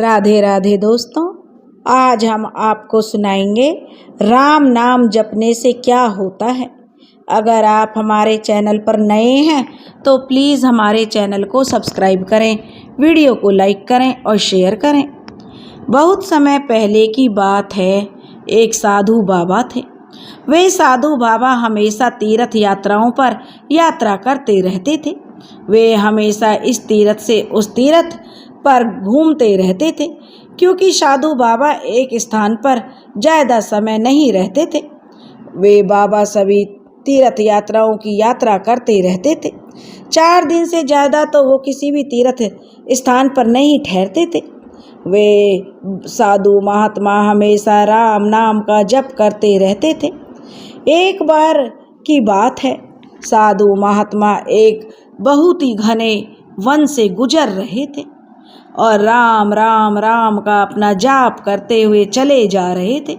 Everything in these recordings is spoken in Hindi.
राधे राधे दोस्तों, आज हम आपको सुनाएंगे राम नाम जपने से क्या होता है। अगर आप हमारे चैनल पर नए हैं तो प्लीज़ हमारे चैनल को सब्सक्राइब करें, वीडियो को लाइक करें और शेयर करें। बहुत समय पहले की बात है, एक साधु बाबा थे। वे साधु बाबा हमेशा तीर्थ यात्राओं पर यात्रा करते रहते थे। वे हमेशा इस तीर्थ से उस तीर्थ पर घूमते रहते थे, क्योंकि साधु बाबा एक स्थान पर ज़्यादा समय नहीं रहते थे। वे बाबा सभी तीर्थ यात्राओं की यात्रा करते रहते थे। 4 दिन से ज़्यादा तो वो किसी भी तीर्थ स्थान पर नहीं ठहरते थे। वे साधु महात्मा हमेशा राम नाम का जप करते रहते थे। एक बार की बात है, साधु महात्मा एक बहुत ही घने वन से गुजर रहे थे और राम राम राम का अपना जाप करते हुए चले जा रहे थे।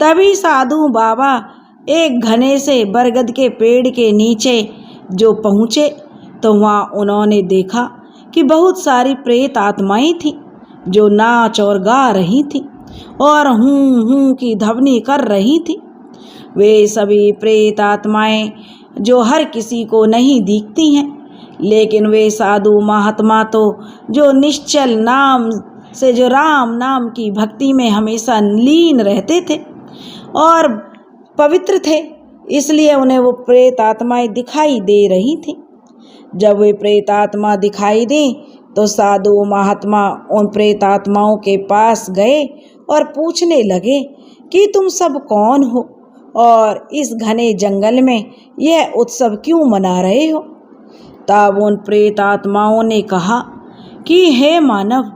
तभी साधु बाबा एक घने से बरगद के पेड़ के नीचे जो पहुँचे तो वहाँ उन्होंने देखा कि बहुत सारी प्रेत आत्माएं थीं जो नाच और गा रही थीं और हूँ हूँ की ध्वनि कर रही थीं। वे सभी प्रेत आत्माएं जो हर किसी को नहीं दिखती हैं, लेकिन वे साधु महात्मा तो जो निश्चल नाम से जो राम नाम की भक्ति में हमेशा लीन रहते थे और पवित्र थे, इसलिए उन्हें वो प्रेत आत्माएं दिखाई दे रही थी। जब वे प्रेत आत्मा दिखाई दी तो साधु महात्मा उन प्रेत आत्माओं के पास गए और पूछने लगे कि तुम सब कौन हो और इस घने जंगल में यह उत्सव क्यों मना रहे हो। तब उन प्रेत आत्माओं ने कहा कि हे मानव,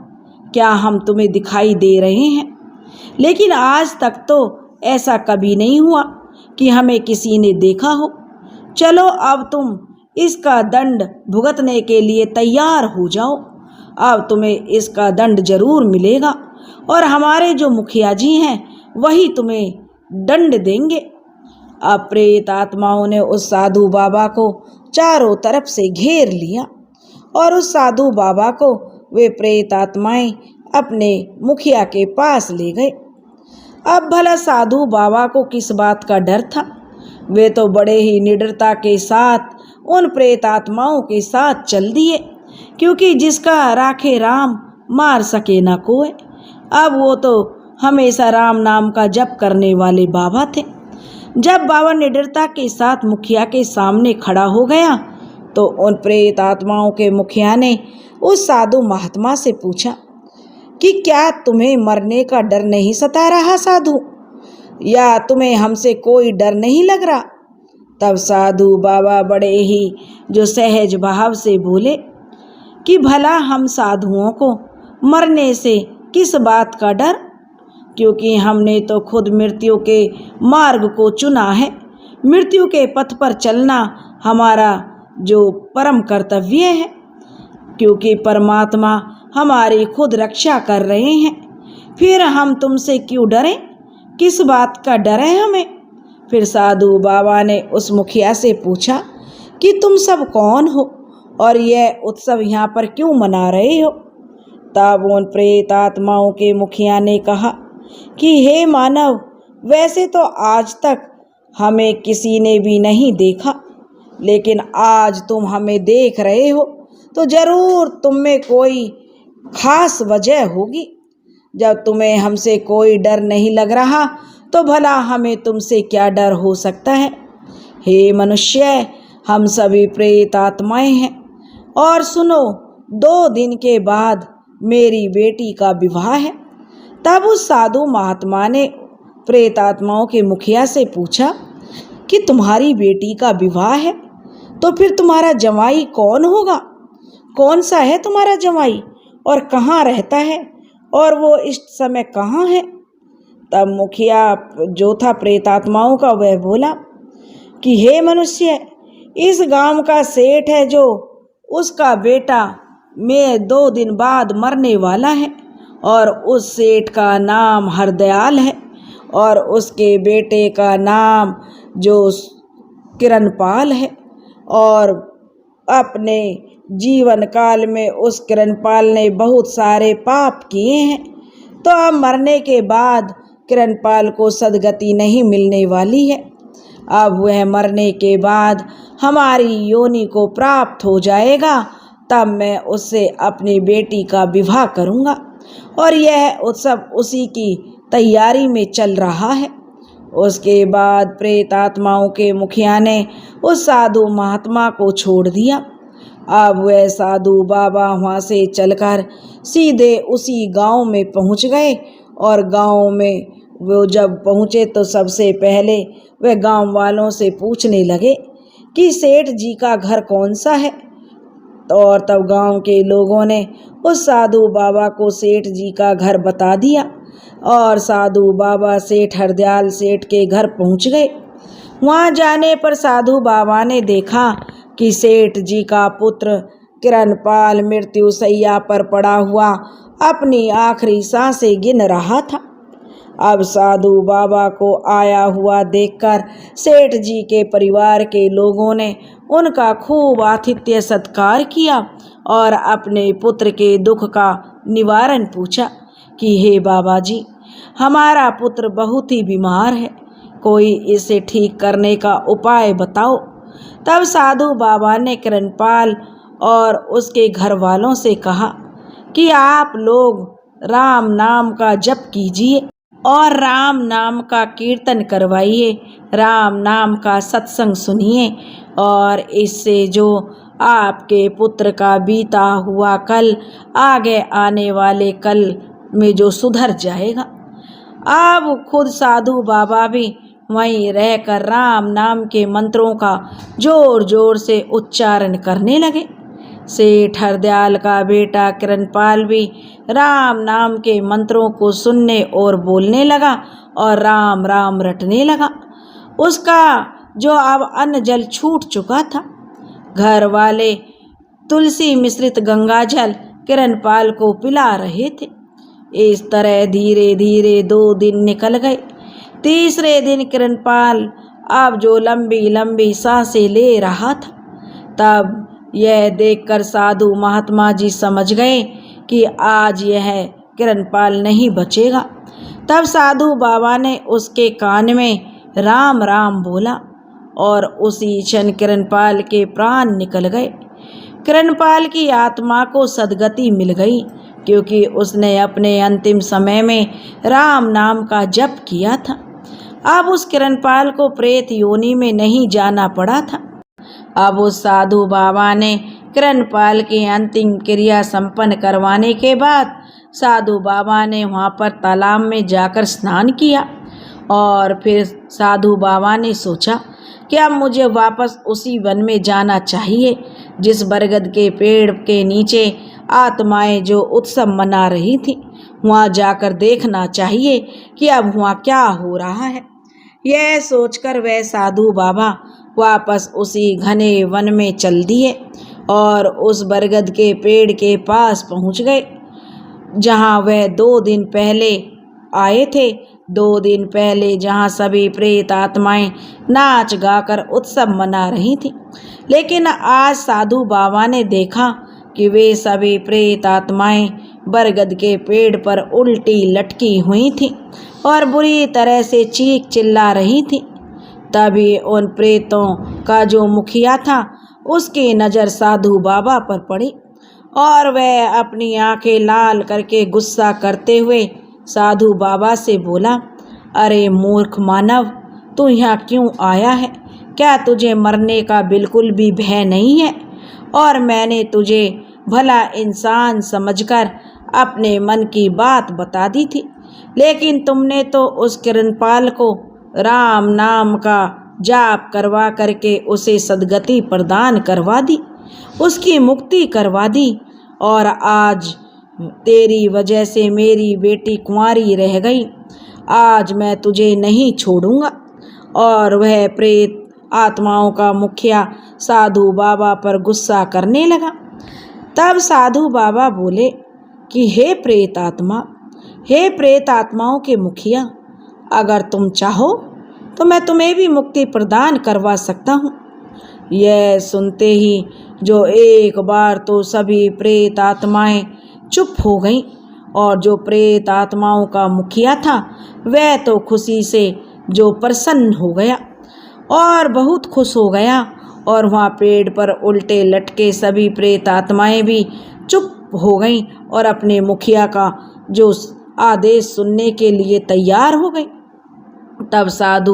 क्या हम तुम्हें दिखाई दे रहे हैं? लेकिन आज तक तो ऐसा कभी नहीं हुआ कि हमें किसी ने देखा हो। चलो अब तुम इसका दंड भुगतने के लिए तैयार हो जाओ। अब तुम्हें इसका दंड जरूर मिलेगा और हमारे जो मुखिया जी हैं वही तुम्हें दंड देंगे। अब प्रेत आत्माओं ने उस साधु बाबा को चारों तरफ से घेर लिया और उस साधु बाबा को वे प्रेत आत्माएं अपने मुखिया के पास ले गए। अब भला साधु बाबा को किस बात का डर था? वे तो बड़े ही निडरता के साथ उन प्रेत आत्माओं के साथ चल दिए, क्योंकि जिसका राखे राम मार सके न कोई। अब वो तो हमेशा राम नाम का जप करने वाले बाबा थे। जब बाबा निडरता के साथ मुखिया के सामने खड़ा हो गया तो उन प्रेत आत्माओं के मुखिया ने उस साधु महात्मा से पूछा कि क्या तुम्हें मरने का डर नहीं सता रहा साधु, या तुम्हें हमसे कोई डर नहीं लग रहा? तब साधु बाबा बड़े ही जो सहज भाव से बोले कि भला हम साधुओं को मरने से किस बात का डर, क्योंकि हमने तो खुद मृत्यु के मार्ग को चुना है। मृत्यु के पथ पर चलना हमारा जो परम कर्तव्य है, क्योंकि परमात्मा हमारी खुद रक्षा कर रहे हैं। फिर हम तुमसे क्यों डरें? किस बात का डर है हमें? फिर साधु बाबा ने उस मुखिया से पूछा कि तुम सब कौन हो और यह उत्सव यहाँ पर क्यों मना रहे हो? तब उन प्रेत आत्माओं के मुखिया ने कहा कि हे मानव, वैसे तो आज तक हमें किसी ने भी नहीं देखा, लेकिन आज तुम हमें देख रहे हो तो जरूर तुम में कोई खास वजह होगी। जब तुम्हें हमसे कोई डर नहीं लग रहा तो भला हमें तुमसे क्या डर हो सकता है। हे मनुष्य, हम सभी प्रेत आत्माएं हैं और सुनो, 2 दिन के बाद मेरी बेटी का विवाह है। तब उस साधु महात्मा ने प्रेत आत्माओं के मुखिया से पूछा कि तुम्हारी बेटी का विवाह है तो फिर तुम्हारा जमाई कौन होगा? कौन सा है तुम्हारा जमाई और कहाँ रहता है और वो इस समय कहाँ है? तब मुखिया जो था प्रेत आत्माओं का, वह बोला कि हे मनुष्य, इस गांव का सेठ है जो उसका बेटा में 2 दिन बाद मरने वाला है और उस सेठ का नाम हरदयाल है और उसके बेटे का नाम जो किरणपाल है और अपने जीवन काल में उस किरणपाल ने बहुत सारे पाप किए हैं, तो अब मरने के बाद किरणपाल को सद्गति नहीं मिलने वाली है। अब वह मरने के बाद हमारी योनि को प्राप्त हो जाएगा, तब मैं उससे अपनी बेटी का विवाह करूँगा। और यह उत्सव उसी की तैयारी में चल रहा है। उसके बाद प्रेत आत्माओं के मुखिया ने उस साधु महात्मा को छोड़ दिया। अब वह साधु बाबा वहाँ से चलकर सीधे उसी गांव में पहुँच गए। और गांव में वो जब पहुँचे तो सबसे पहले वह गांव वालों से पूछने लगे कि सेठ जी का घर कौन सा है। और तब गांव के लोगों ने उस साधु बाबा को सेठ जी का घर बता दिया। और साधु बाबा सेठ हरदयाल सेठ के घर पहुंच गए। वहां जाने पर साधु बाबा ने देखा कि सेठ जी का पुत्र किरणपाल मृत्युशैया पर पड़ा हुआ अपनी आखिरी सांसें गिन रहा था। अब साधु बाबा को आया हुआ देखकर सेठ जी के परिवार के लोगों ने उनका खूब आतिथ्य सत्कार किया और अपने पुत्र के दुख का निवारण पूछा कि हे बाबा जी, हमारा पुत्र बहुत ही बीमार है, कोई इसे ठीक करने का उपाय बताओ। तब साधु बाबा ने किरणपाल और उसके घर वालों से कहा कि आप लोग राम नाम का जप कीजिए और राम नाम का कीर्तन करवाइए, राम नाम का सत्संग सुनिए, और इससे जो आपके पुत्र का बीता हुआ कल आगे आने वाले कल में जो सुधर जाएगा। अब खुद साधु बाबा भी वहीं रहकर राम नाम के मंत्रों का जोर जोर से उच्चारण करने लगे। सेठ हरदयाल का बेटा किरणपाल भी राम नाम के मंत्रों को सुनने और बोलने लगा और राम राम रटने लगा। उसका जो अब अन्न जल छूट चुका था। घर वाले तुलसी मिश्रित गंगा जल किरणपाल को पिला रहे थे। इस तरह धीरे धीरे 2 दिन निकल गए। तीसरे दिन किरणपाल अब जो लंबी लंबी सांसें ले रहा था, तब यह देखकर साधु महात्मा जी समझ गए कि आज यह किरणपाल नहीं बचेगा। तब साधु बाबा ने उसके कान में राम राम बोला और उसी क्षण किरणपाल के प्राण निकल गए। किरणपाल की आत्मा को सद्गति मिल गई, क्योंकि उसने अपने अंतिम समय में राम नाम का जप किया था। अब उस किरणपाल को प्रेत योनि में नहीं जाना पड़ा था। अब उस साधु बाबा ने किरणपाल की अंतिम क्रिया संपन्न करवाने के बाद साधु बाबा ने वहाँ पर तालाब में जाकर स्नान किया। और फिर साधु बाबा ने सोचा कि अब मुझे वापस उसी वन में जाना चाहिए जिस बरगद के पेड़ के नीचे आत्माएं जो उत्सव मना रही थी। वहाँ जाकर देखना चाहिए कि अब वहाँ क्या हो रहा है। यह सोचकर वह साधु बाबा वापस उसी घने वन में चल दिए और उस बरगद के पेड़ के पास पहुँच गए जहाँ वह 2 दिन पहले आए थे। 2 दिन पहले जहाँ सभी प्रेत आत्माएं नाच गाकर उत्सव मना रही थी। लेकिन आज साधु बाबा ने देखा कि वे सभी प्रेत आत्माएं बरगद के पेड़ पर उल्टी लटकी हुई थीं और बुरी तरह से चीख चिल्ला रही थीं। तभी उन प्रेतों का जो मुखिया था उसकी नज़र साधु बाबा पर पड़ी और वह अपनी आंखें लाल करके गुस्सा करते हुए साधु बाबा से बोला, अरे मूर्ख मानव, तू यहाँ क्यों आया है? क्या तुझे मरने का बिल्कुल भी भय नहीं है? और मैंने तुझे भला इंसान समझकर अपने मन की बात बता दी थी, लेकिन तुमने तो उस किरणपाल को राम नाम का जाप करवा करके उसे सद्गति प्रदान करवा दी, उसकी मुक्ति करवा दी। और आज तेरी वजह से मेरी बेटी कुंवारी रह गई। आज मैं तुझे नहीं छोड़ूंगा। और वह प्रेत आत्माओं का मुखिया साधु बाबा पर गुस्सा करने लगा। तब साधु बाबा बोले कि हे प्रेत आत्मा, हे प्रेत आत्माओं के मुखिया, अगर तुम चाहो तो मैं तुम्हें भी मुक्ति प्रदान करवा सकता हूँ, यह सुनते ही जो एक बार तो सभी प्रेत आत्माएं चुप हो गईं और जो प्रेत आत्माओं का मुखिया था वह तो खुशी से जो प्रसन्न हो गया और बहुत खुश हो गया और वहाँ पेड़ पर उल्टे लटके सभी प्रेत आत्माएं भी चुप हो गईं और अपने मुखिया का जो आदेश सुनने के लिए तैयार हो गई। तब साधु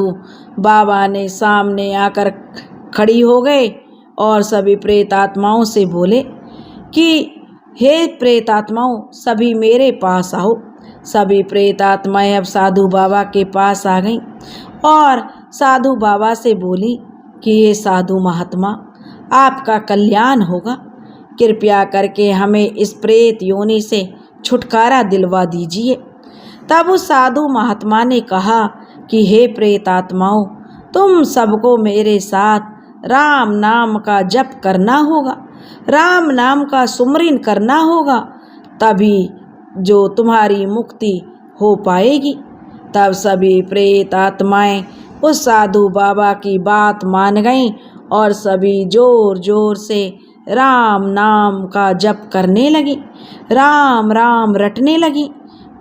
बाबा ने सामने आकर खड़ी हो गए और सभी प्रेत आत्माओं से बोले कि हे प्रेत आत्माओं, सभी मेरे पास आओ। सभी प्रेत आत्माएं अब साधु बाबा के पास आ गईं और साधु बाबा से बोली कि ये साधु महात्मा, आपका कल्याण होगा, कृपया करके हमें इस प्रेत योनि से छुटकारा दिलवा दीजिए। तब उस साधु महात्मा ने कहा कि हे प्रेत आत्माओं, तुम सबको मेरे साथ राम नाम का जप करना होगा, राम नाम का सुमरन करना होगा, तभी जो तुम्हारी मुक्ति हो पाएगी। तब सभी प्रेत आत्माएं उस साधु बाबा की बात मान गईं और सभी जोर जोर से राम नाम का जप करने लगी, राम राम रटने लगी।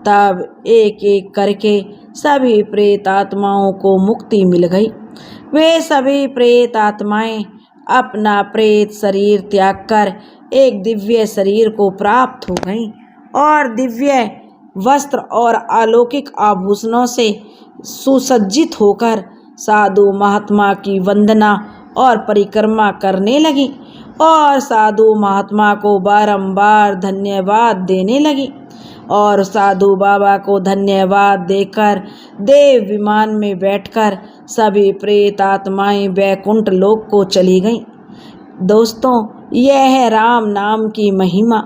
तब एक एक करके सभी प्रेत आत्माओं को मुक्ति मिल गई। वे सभी प्रेत आत्माएं अपना प्रेत शरीर त्याग कर एक दिव्य शरीर को प्राप्त हो गईं और दिव्य वस्त्र और अलौकिक आभूषणों से सुसज्जित होकर साधु महात्मा की वंदना और परिक्रमा करने लगी और साधु महात्मा को बारंबार धन्यवाद देने लगी और साधु बाबा को धन्यवाद देकर देव विमान में बैठकर सभी प्रेत आत्माएं वैकुंठ लोक को चली गईं। दोस्तों, यह है राम नाम की महिमा।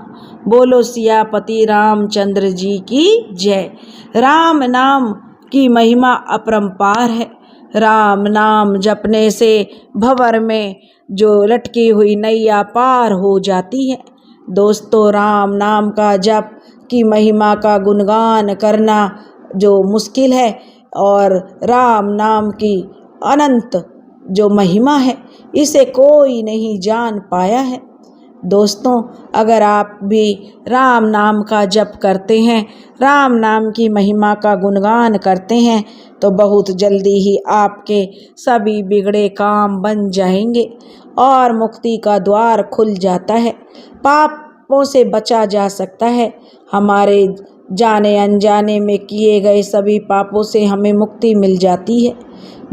बोलो सियापति रामचंद्र जी की जय। राम नाम की महिमा अपरंपार है। राम नाम जपने से भंवर में जो लटकी हुई नैया पार हो जाती है। दोस्तों, राम नाम का जप की महिमा का गुणगान करना जो मुश्किल है और राम नाम की अनंत जो महिमा है इसे कोई नहीं जान पाया है। दोस्तों, अगर आप भी राम नाम का जप करते हैं, राम नाम की महिमा का गुणगान करते हैं तो बहुत जल्दी ही आपके सभी बिगड़े काम बन जाएंगे और मुक्ति का द्वार खुल जाता है। पापों से बचा जा सकता है। हमारे जाने अनजाने में किए गए सभी पापों से हमें मुक्ति मिल जाती है।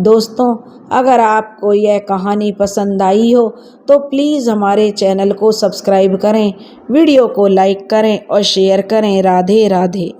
दोस्तों, अगर आपको यह कहानी पसंद आई हो तो प्लीज़ हमारे चैनल को सब्सक्राइब करें, वीडियो को लाइक करें और शेयर करें। राधे राधे।